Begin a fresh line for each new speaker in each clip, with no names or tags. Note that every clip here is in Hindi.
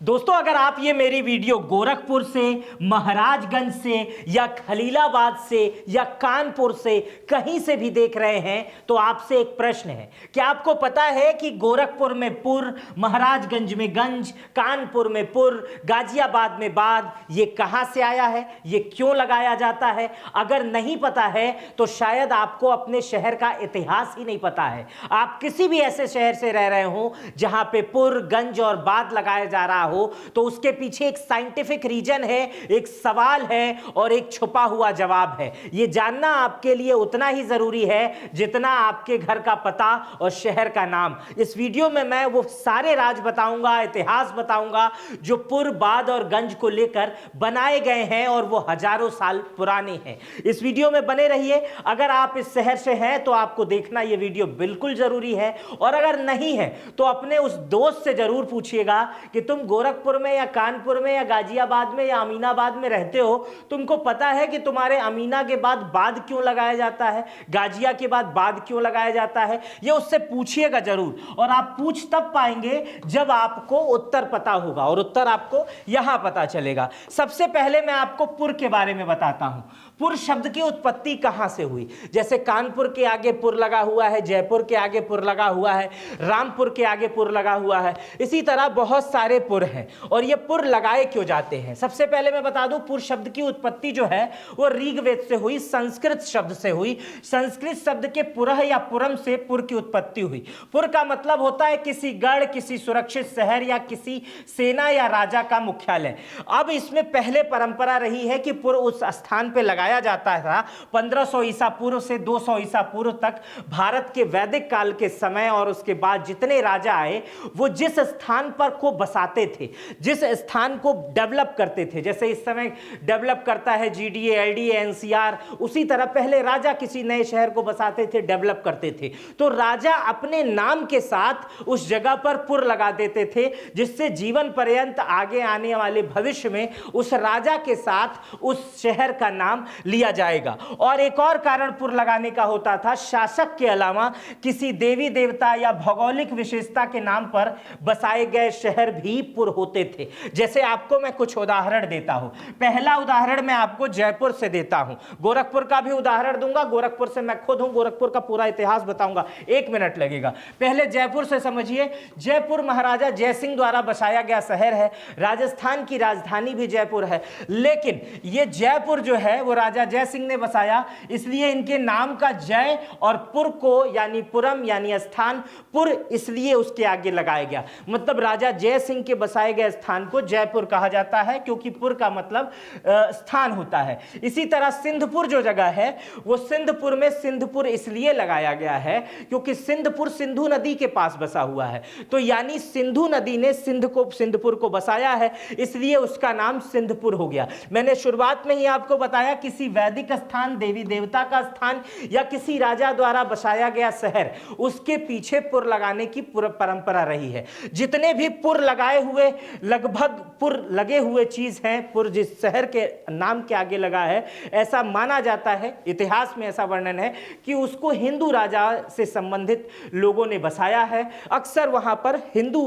दोस्तों, अगर आप ये मेरी वीडियो गोरखपुर से, महाराजगंज से या खलीलाबाद से या कानपुर से कहीं से भी देख रहे हैं तो आपसे एक प्रश्न है। क्या आपको पता है कि गोरखपुर में पुर, महाराजगंज में गंज, कानपुर में पुर, गाजियाबाद में बाद, ये कहां से आया है, ये क्यों लगाया जाता है? अगर नहीं पता है तो शायद आपको अपने शहर का इतिहास ही नहीं पता है। आप किसी भी ऐसे शहर से रह रहे हो जहां पे पुर, गंज और बाद लगाया जा रहा हो तो उसके पीछे एक साइंटिफिक रीजन है, एक सवाल है और एक छुपा हुआ जवाब है। यह जानना आपके लिए उतना ही जरूरी है जितना आपके घर का पता और शहर का नाम। इस वीडियो में मैं वो सारे राज बताऊंगा, इतिहास बताऊंगा जो पुर, बाद और गंज को लेकर बनाए गए हैं और वो हजारों साल पुराने हैं। इस वीडियो में बने रहिए। अगर आप इस शहर से हैं तो आपको देखना यह वीडियो बिल्कुल जरूरी है, और अगर नहीं है तो अपने उस दोस्त से जरूर पूछिएगा कि तुम गोरखपुर में या कानपुर में या गाजियाबाद में या अमीनाबाद में रहते हो, तुमको पता है कि तुम्हारे अमीना के बाद बाद क्यों लगाया जाता है, गाजिया के बाद क्यों लगाया जाता है? ये उससे पूछिएगा जरूर, और आप पूछ तब पाएंगे जब आपको उत्तर पता होगा, और उत्तर आपको यहां पता चलेगा। सबसे पहले मैं आपको पुर के बारे में बताता हूं। पुर शब्द की उत्पत्ति कहां से हुई? जैसे कानपुर के आगे पुर लगा हुआ है, जयपुर के आगे पुर लगा हुआ है, रामपुर के आगे पुर लगा हुआ है, इसी तरह बहुत सारे पुर हैं। और ये पुर लगाए क्यों जाते हैं? सबसे पहले मैं बता दूं, पुर शब्द की उत्पत्ति जो है वो ऋग्वेद से हुई, संस्कृत शब्द से हुई। संस्कृत शब्द के पुरह या पुरम से पुर की उत्पत्ति हुई। पुर का मतलब होता है किसी गढ़, किसी सुरक्षित शहर या किसी सेना या राजा का मुख्यालय। अब इसमें पहले परंपरा रही है कि पुर उस स्थान पर लगाया जाता था। 1500 ईसा पूर्व से 200 ईसा पूर्व तक भारत के वैदिक काल के समय, और उसके बाद जितने राजा आए वो जिस स्थान पर को बसाते थे, जिस स्थान को डेवलप करते थे, जैसे इस समय डेवलप करता है जीडीए, एलडीए, एनसीआर, उसी तरह पहले राजा किसी नए शहर को बसाते थे, डेवलप करते थे। तो राजा अपने नाम के साथ उस जगह पर पुर लगा देते थे, जिससे जीवन पर्यंत आगे आने वाले भविष्य में उस राजा के साथ उस शहर का नाम लिया जाएगा। और एक और कारण पुर लगाने का होता था, शासक के अलावा किसी देवी देवता या भौगोलिक विशेषता के नाम पर बसाए गए शहर भी पुर होते थे। जैसे आपको मैं कुछ उदाहरण देता हूं। पहला उदाहरण मैं आपको जयपुर से देता हूं, गोरखपुर का भी उदाहरण दूंगा, गोरखपुर से मैं खुद हूं, गोरखपुर का पूरा इतिहास बताऊंगा, 1 मिनट लगेगा। पहले जयपुर से समझिए। जयपुर महाराजा जयसिंह द्वारा बसाया गया शहर है। राजस्थान की राजधानी भी जयपुर है, लेकिन यह जयपुर जो है वो राजा जयसिंह ने बसाया, इसलिए इनके नाम का जय और पुर को यानी पुरम यानी स्थान, पुर इसलिए उसके आगे लगाया गया। मतलब राजा जय सिंह के बसाए गए स्थान को जयपुर कहा जाता है, क्योंकि पुर का मतलब स्थान होता है। इसी तरह सिंधपुर जो जगह है वो सिंधपुर में सिंधपुर इसलिए लगाया गया है क्योंकि सिंधपुर सिंधु नदी के पास बसा हुआ है। तो यानी सिंधु नदी ने सिंधपुर को बसाया है, इसलिए उसका नाम सिंधपुर हो गया। मैंने शुरुआत में ही आपको बताया, किसी वैदिक स्थान, देवी देवता का स्थान या किसी राजा द्वारा बसाया गया शहर, उसके पीछे पुर लगाने की परंपरा रही है। जितने भी पुर लगाए हुए, लगभग पुर लगे हुए चीज हैं, पुर जिस शहर के नाम के आगे लगा है, ऐसा माना जाता है, इतिहास में ऐसा वर्णन है कि उसको हिंदू राजा से संबंधित लोगों ने बसाया है। अक्सर वहां पर हिंदू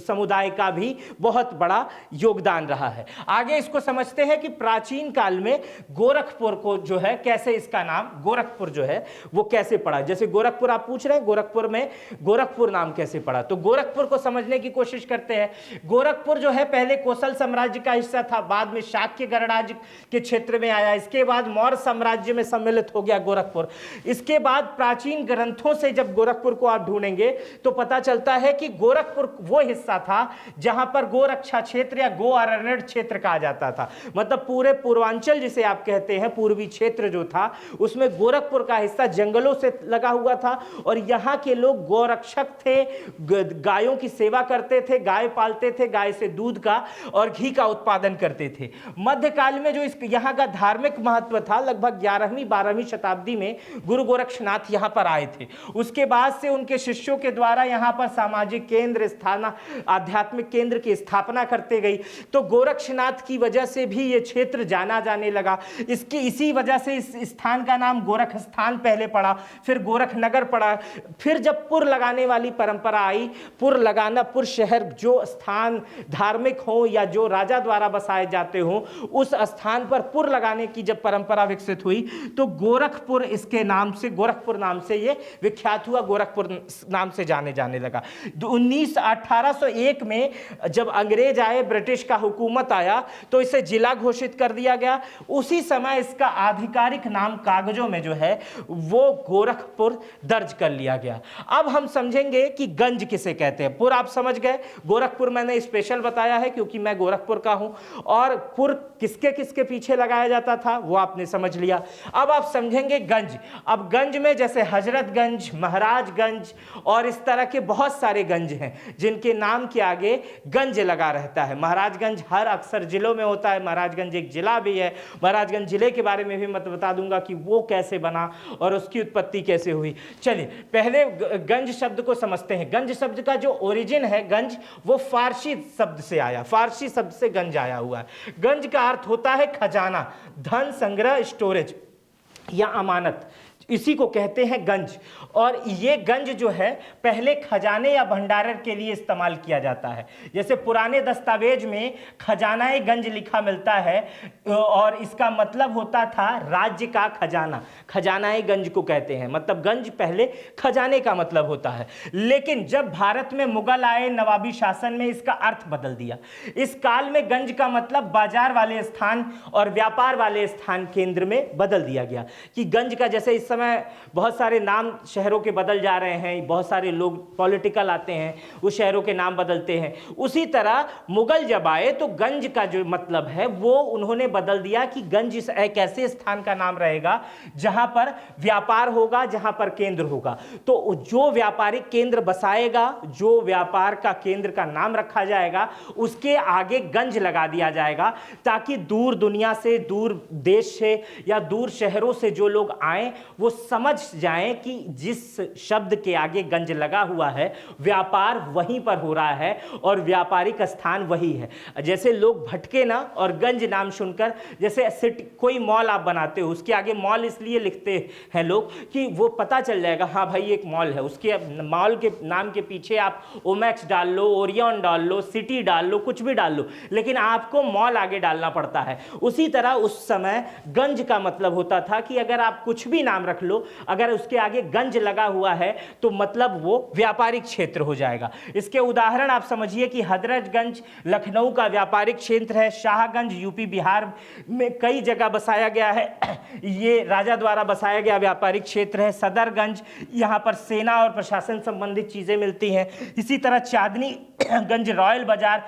समुदाय का भी बहुत बड़ा योगदान रहा है। आगे इसको समझते हैं कि प्राचीन काल में गोरखपुर को जो है, कैसे इसका नाम गोरखपुर जो है वो कैसे पड़ा। जैसे गोरखपुर आप पूछ रहे हैं, गोरखपुर में गोरखपुर नाम कैसे पड़ा, तो गोरखपुर को समझने की कोशिश करते हैं। गोरखपुर जो है पहले कोसल साम्राज्य का हिस्सा था, बाद में शाक्य गणराज्य के क्षेत्र में आया, इसके बाद मौर्य साम्राज्य में सम्मिलित हो गया गोरखपुर। इसके बाद प्राचीन ग्रंथों से जब गोरखपुर को आप ढूंढेंगे तो पता चलता है कि गोरखपुर वो हिस्सा था जहां पर गोरक्षा क्षेत्र या गो अरण्य क्षेत्र कहा जाता था। मतलब पूरे पूर्वांचल जिसे आप कहते हैं, पूर्वी क्षेत्र जो था, उसमें गोरखपुर का हिस्सा जंगलों से लगा हुआ था, और यहाँ के लोग गोरक्षक थे, गायों की सेवा करते थे, गाय पालते थे, गाय से दूध का और घी का उत्पादन करते थे। मध्यकाल में जो यहाँ का धार्मिक महत्व था, लगभग 11वीं 12वीं शताब्दी में गुरु गोरक्षनाथ यहाँ पर आए थे। उसके बाद से उनके शिष्यों के द्वारा यहाँ पर सामाजिक केंद्र, आध्यात्मिक केंद्र की स्थापना करते गई। तो गोरक्षनाथ की वजह से भी ये क्षेत्र जाना जाने लगा। इसी वजह से इस स्थान का नाम गोरख स्थान पहले पड़ा, फिर गोरखनगर पड़ा। फिर जब पुर लगाने वाली परंपरा आई, पुर लगाना, पुर शहर जो स्थान धार्मिक हो या जो राजा द्वारा बसाए जाते हो, उस स्थान पर पुर लगाने की जब परंपरा विकसित हुई तो गोरखपुर इसके नाम से, गोरखपुर नाम से ये विख्यात हुआ, गोरखपुर नाम से जाने लगा। 1801 में जब अंग्रेज आए, ब्रिटिश का हुकूमत आया, तो इसे जिला घोषित कर दिया गया। उसी समय इसका आधिकारिक नाम कागजों में जो है वो गोरखपुर दर्ज कर लिया गया। अब हम समझेंगे कि गंज किसे कहते हैं। पुर आप समझ गए, गोरखपुर मैंने स्पेशल बताया है क्योंकि मैं गोरखपुर का हूं, और पुर किसके किसके पीछे लगाया जाता था वो आपने समझ लिया। अब आप समझेंगे गंज। अब गंज में जैसे हजरतगंज, महाराजगंज और इस तरह के बहुत सारे गंज हैं जिनके नाम के आगे गंज लगा रहता है। महाराजगंज हर अक्सर जिलों में होता है, महाराजगंज एक जिला भी है। महाराजगंज जिले के बारे में भी मैं बता दूंगा कि वो कैसे बना और उसकी उत्पत्ति कैसे हुई। चलिए पहले गंज शब्द को समझते हैं। गंज शब्द का जो ओरिजिन है गंज, वो फारसी शब्द से आया, फारसी शब्द से गंज आया हुआ है। गंज का अर्थ होता है खजाना, धन संग्रह, स्टोरेज या अमानत, इसी को कहते हैं गंज। और ये गंज जो है पहले खजाने या भंडारण के लिए इस्तेमाल किया जाता है। जैसे पुराने दस्तावेज में खजानाए गंज लिखा मिलता है और इसका मतलब होता था राज्य का खजाना, खजानाए गंज को कहते हैं। मतलब गंज पहले खजाने का मतलब होता है, लेकिन जब भारत में मुगल आए, नवाबी शासन में इसका अर्थ बदल दिया। इस काल में गंज का मतलब बाजार वाले स्थान और व्यापार वाले स्थान केंद्र में बदल दिया गया। कि गंज का जैसे इस समय बहुत सारे नाम शहरों के बदल जा रहे हैं, बहुत सारे लोग पॉलिटिकल आते हैं, उस शहरों के नाम बदलते हैं, उसी तरह मुगल जब आए तो गंज का जो मतलब है वो उन्होंने बदल दिया कि गंज एक ऐसे स्थान का नाम रहेगा जहां पर व्यापार होगा, जहां पर केंद्र होगा। तो जो व्यापारिक केंद्र बसाएगा, जो व्यापार का केंद्र का नाम रखा जाएगा, उसके आगे गंज लगा दिया जाएगा ताकि दूर दुनिया से, दूर देश से या दूर शहरों से जो लोग आए वो समझ जाएं कि जिस शब्द के आगे गंज लगा हुआ है व्यापार वहीं पर हो रहा है और व्यापारिक स्थान वही है। जैसे लोग भटके ना और गंज नाम सुनकर, जैसे सिटी कोई मॉल आप बनाते हो, उसके आगे मॉल इसलिए लिखते हैं लोग कि वो पता चल जाएगा हाँ भाई एक मॉल है, उसके मॉल के नाम के पीछे आप ओमैक्स डाल लो, ओरियन डाल लो, सिटी डाल लो, कुछ भी डाल लो, लेकिन आपको मॉल आगे डालना पड़ता है। उसी तरह उस समय गंज का मतलब होता था कि अगर आप कुछ भी नाम रख लो, अगर उसके आगे गंज लगा हुआ है तो मतलब वो व्यापारिक क्षेत्र हो जाएगा। इसके उदाहरण आप समझिए कि हजरतगंज लखनऊ का व्यापारिक क्षेत्र है, शाहगंज यूपी बिहार में कई जगह बसाया गया है, ये राजा द्वारा बसाया गया व्यापारिक क्षेत्र है। सदरगंज, यहाँ पर सेना और प्रशासन संबंधित चीजें मिलती हैं। इसी तरह चांदनी गंज रॉयल बाजार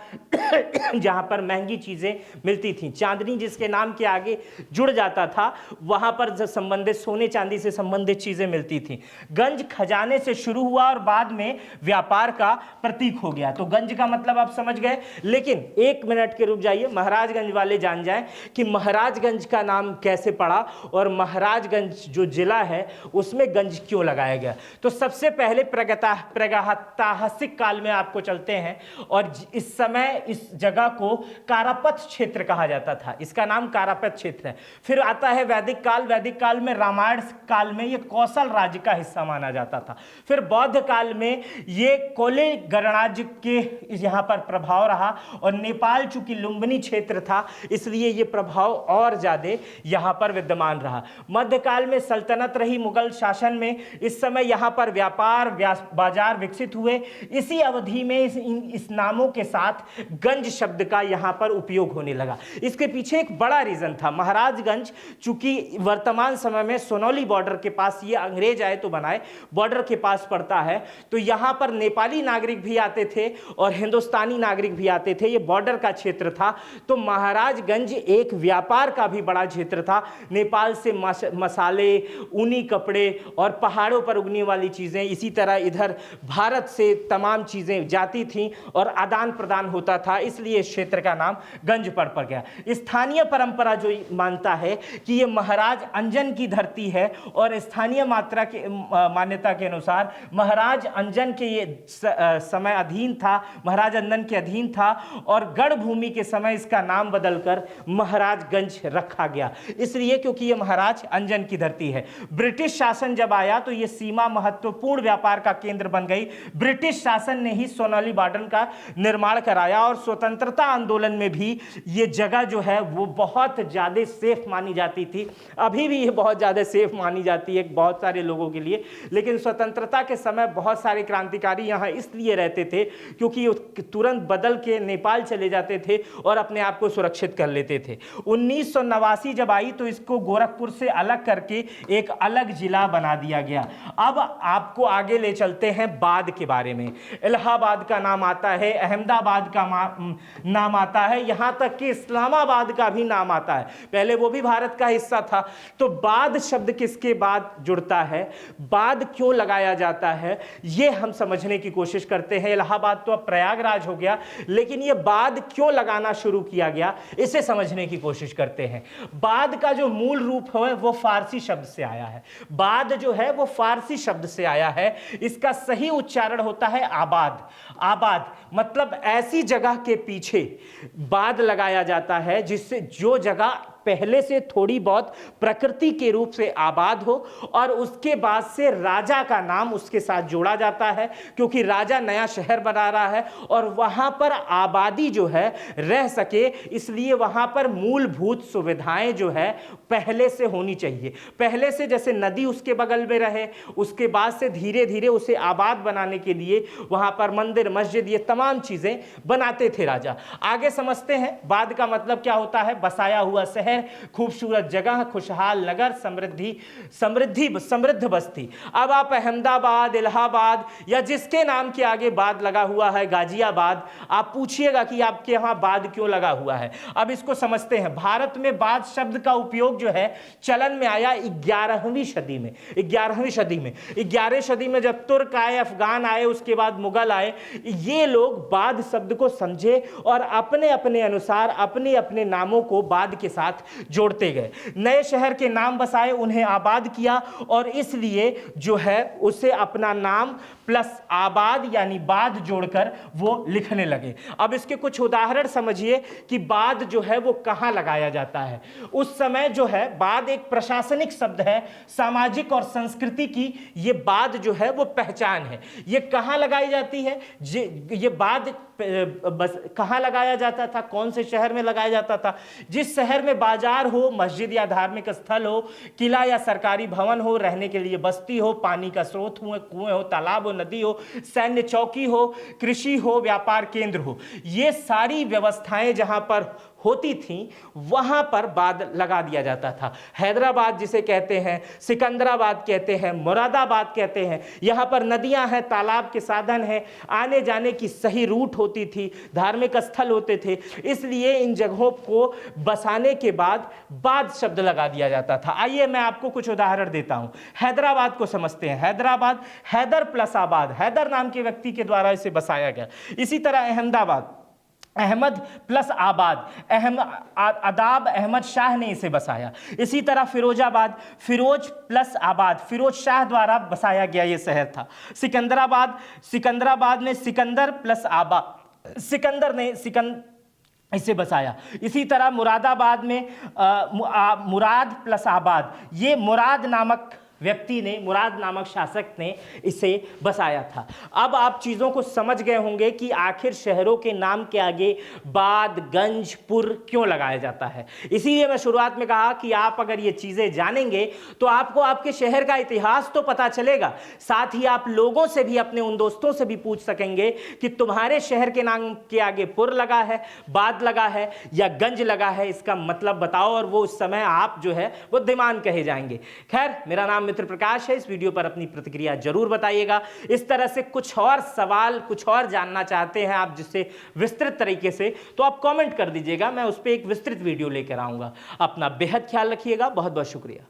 जहां पर महंगी चीजें मिलती थी, चांदनी जिसके नाम के आगे जुड़ जाता था, वहां पर संबंधित सोने चांदी से संबंधित चीजें मिलती थी। गंज खजाने से शुरू हुआ और बाद में व्यापार का प्रतीक हो गया। तो गंज का मतलब आप समझ गए, लेकिन एक मिनट के रुक जाइए, महाराजगंज वाले जान जाएं कि महाराजगंज का नाम कैसे पड़ा और महाराजगंज जो जिला है उसमें गंज क्यों लगाया गया। तो सबसे पहले प्रागैतिहासिक काल में आपको चलते हैं और इस समय इस जगह को कारापथ क्षेत्र कहा जाता था, इसका नाम कारापथ क्षेत्र है। फिर आता है वैदिक काल, वैदिक काल में रामायण काल में ये कौशल राज्य का हिस्सा माना जाता था। फिर बौद्ध काल में ये कोले गणराज्य के यहाँ पर प्रभाव रहा और नेपाल चूंकि लुम्बिनी क्षेत्र था इसलिए ये प्रभाव और ज्यादा यहाँ पर विद्यमान रहा। मध्यकाल में सल्तनत रही मुगल शासन में, इस समय यहाँ पर व्यापार बाजार विकसित हुए। इसी अवधि में इस नामों के साथ गंज शब्द का यहाँ पर उपयोग होने लगा। इसके पीछे एक बड़ा रीजन था। महाराजगंज चूंकि वर्तमान समय में सोनौली बॉर्डर के पास, ये अंग्रेज आए तो बनाए, बॉर्डर के पास पड़ता है, तो यहाँ पर नेपाली नागरिक भी आते थे और हिंदुस्तानी नागरिक भी आते थे। ये बॉर्डर का क्षेत्र था, तो महाराजगंज एक व्यापार का भी बड़ा क्षेत्र था। नेपाल से मसाले, ऊनी कपड़े और पहाड़ों पर उगने वाली चीजें, इसी तरह इधर भारत से तमाम चीजें जाती थीं और आदान प्रदान होता था, इसलिए इस क्षेत्र का नाम गंज पड़ गया। स्थानीय परंपरा जो मानता है कि ये महाराज अंजन की धरती है और स्थानीय मात्रा के मान्यता के अनुसार महाराज अंजन के ये समय अधीन था, महाराज अंजन के अधीन था और गढ़ भूमि के समय इसका नाम बदलकर महाराजगंज रखा गया, इसलिए क्योंकि ये महाराज अंजन की धरती है। ब्रिटिश शासन जब आया तो ये सीमा महत्वपूर्ण व्यापार का केंद्र बन गई। ब्रिटिश शासन ने ही सोनाली बॉर्डर का निर्माण कराया और स्वतंत्रता आंदोलन में भी ये जगह जो है वो बहुत ज्यादा सेफ मानी जाती थी। अभी भी ये बहुत ज्यादा सेफ मानी जाती है बहुत सारे लोगों के लिए, लेकिन स्वतंत्रता के समय बहुत सारे क्रांतिकारी यहाँ इसलिए रहते थे क्योंकि तुरंत बदल के नेपाल चले जाते थे और अपने आप को सुरक्षित कर लेते थे। 1989 जब आई तो इसको गोरखपुर से अलग करके एक अलग जिला बना दिया गया। अब आपको आगे ले चलते हैं बाद के बारे में। इलाहाबाद का नाम आता है, अहमदाबाद का नाम आता है, यहां तक कि इस्लामाबाद का भी नाम आता है। पहले वो भी भारत का हिस्सा था। तो बाद शब्द किसके बाद जुड़ता है, बाद क्यों लगाया जाता है, ये हम समझने की कोशिश करते हैं। इलाहाबाद तो अब प्रयागराज हो गया, लेकिन ये बाद क्यों लगाना शुरू किया गया इसे समझने की कोशिश करते हैं। बाद का जो मूल रूप है वो फारसी शब्द से आया है। बाद जो है वो फारसी शब्द से आया है। इसका सही उच्चारण होता है आबाद। आबाद मतलब ऐसी जगह के पीछे बाद लगाया जाता है जिससे जो जगह पहले से थोड़ी बहुत प्रकृति के रूप से आबाद हो और उसके बाद से राजा का नाम उसके साथ जोड़ा जाता है, क्योंकि राजा नया शहर बना रहा है और वहां पर आबादी जो है रह सके, इसलिए वहां पर मूलभूत सुविधाएं जो है पहले से होनी चाहिए। पहले से जैसे नदी उसके बगल में रहे, उसके बाद से धीरे धीरे उसे आबाद बनाने के लिए वहां पर मंदिर मस्जिद ये तमाम चीजें बनाते थे राजा। आगे समझते हैं बाद का मतलब क्या होता है। बसाया हुआ शहर, खूबसूरत जगह, खुशहाल नगर, समृद्ध बस्ती। अब आप अहमदाबाद, इलाहाबाद या जिसके नाम के आगे बाद लगा हुआ है, गाजियाबाद, आप पूछिएगा कि आपके यहां बाद क्यों लगा हुआ है। अब इसको समझते हैं। भारत में बाद शब्द का उपयोग जो है चलन में आया 11वीं सदी में। 11वीं सदी में जब तुर्क आए, अफगान आए, उसके बाद मुगल आए, ये लोग बाद शब्द को समझे और अपने अपने अनुसार अपने अपने नामों को बाद के साथ जोड़ते गए। नए शहर के नाम बसाए, उन्हें आबाद किया और इसलिए जो है उसे अपना नाम प्लस आबाद यानी बाद जोड़कर वो लिखने लगे। अब इसके कुछ उदाहरण समझिए कि बाद जो है वो कहां लगाया जाता है। उस समय जो है बाद एक प्रशासनिक शब्द है, सामाजिक और संस्कृति की ये बाद जो है वो पहचान है। ये कहां लगाई जाती है, ये बाद बस कहां लगाया जाता था, कौन से शहर में लगाया जाता था। जिस शहर में बाजार हो, मस्जिद या धार्मिक स्थल हो, किला या सरकारी भवन हो, रहने के लिए बस्ती हो, पानी का स्रोत हो, कुएं हो, तालाब हो, नदी हो, सैन्य चौकी हो, कृषि हो, व्यापार केंद्र हो, ये सारी व्यवस्थाएं जहां पर होती थी वहां पर बाद लगा दिया जाता था। हैदराबाद जिसे कहते हैं, सिकंदराबाद कहते हैं, मुरादाबाद कहते हैं, यहां पर नदियां हैं, तालाब के साधन हैं, आने जाने की सही रूट होती थी, धार्मिक स्थल होते थे, इसलिए इन जगहों को बसाने के बाद शब्द लगा दिया जाता था। आइए मैं आपको कुछ उदाहरण देता हूं। हैदराबाद को समझते हैं। हैदराबाद, हैदर प्लस आबाद, हैदर नाम के व्यक्ति के द्वारा इसे बसाया गया। इसी तरह अहमदाबाद, अहमद प्लस आबाद, अदाब अहमद शाह ने इसे बसाया। इसी तरह फिरोजाबाद, फिरोज प्लस आबाद, फिरोज शाह द्वारा बसाया गया ये शहर था। सिकंदराबाद ने सिकंदर प्लस आबाद, सिकंदर ने इसे बसाया। इसी तरह मुरादाबाद में मुराद प्लस आबाद, ये मुराद नामक व्यक्ति ने, मुराद नामक शासक ने इसे बसाया था। अब आप चीज़ों को समझ गए होंगे कि आखिर शहरों के नाम के आगे बाद, गंज, पुर क्यों लगाया जाता है। इसीलिए मैं शुरुआत में कहा कि आप अगर ये चीज़ें जानेंगे तो आपको आपके शहर का इतिहास तो पता चलेगा, साथ ही आप लोगों से भी, अपने उन दोस्तों से भी पूछ सकेंगे कि तुम्हारे शहर के नाम के आगे पुर लगा है, बाद लगा है या गंज लगा है, इसका मतलब बताओ, और वो उस समय आप जो है वो बुद्धिमान कहे जाएंगे। खैर, मेरा नाम मित्र प्रकाश है। इस वीडियो पर अपनी प्रतिक्रिया जरूर बताइएगा। इस तरह से कुछ और सवाल, कुछ और जानना चाहते हैं आप जिससे विस्तृत तरीके से, तो आप कमेंट कर दीजिएगा, मैं उस पर एक विस्तृत वीडियो लेकर आऊंगा। अपना बेहद ख्याल रखिएगा। बहुत बहुत शुक्रिया।